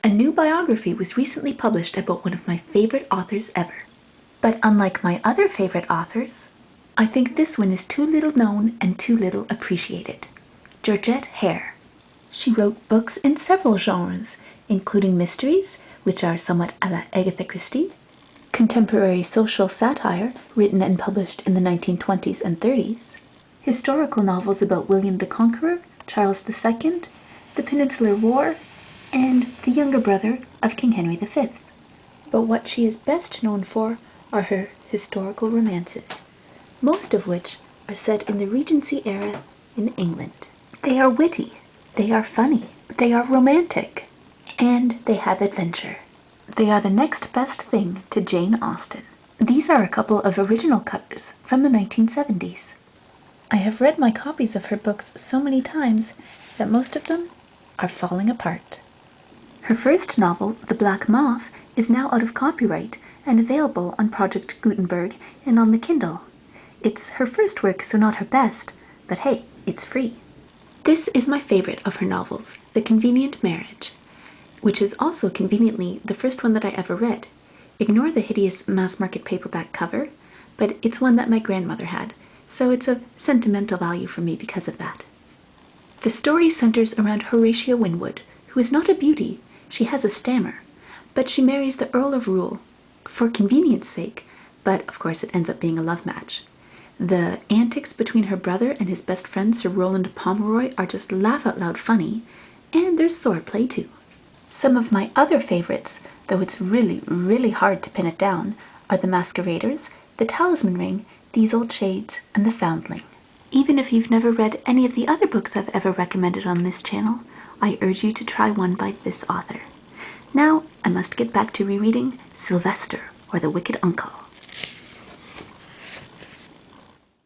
A new biography was recently published about one of my favorite authors ever. But unlike my other favorite authors, I think this one is too little known and too little appreciated. Georgette Hare. She wrote books in several genres, including mysteries, which are somewhat a la Agatha Christie, contemporary social satire written and published in the 1920s and 30s, historical novels about William the Conqueror, Charles II, the Peninsular War, and the younger brother of King Henry V. But what she is best known for are her historical romances, most of which are set in the Regency era in England. They are witty, they are funny, they are romantic, and they have adventure. They are the next best thing to Jane Austen. These are a couple of original covers from the 1970s. I have read my copies of her books so many times that most of them are falling apart. Her first novel, The Black Moth, is now out of copyright and available on Project Gutenberg and on the Kindle. It's her first work, so not her best, but hey, it's free. This is my favorite of her novels, The Convenient Marriage, which is also conveniently the first one that I ever read. Ignore the hideous mass-market paperback cover, but it's one that my grandmother had, so it's of sentimental value for me because of that. The story centers around Horatia Winwood, who is not a beauty, she has a stammer, but she marries the Earl of Rule, for convenience sake, but of course it ends up being a love match. The antics between her brother and his best friend Sir Roland Pomeroy are just laugh-out-loud funny, and there's swordplay too. Some of my other favorites, though it's really hard to pin it down, are The Masqueraders, The Talisman Ring, These Old Shades, and The Foundling. Even if you've never read any of the other books I've ever recommended on this channel, I urge you to try one by this author. Now, I must get back to rereading Sylvester or the Wicked Uncle.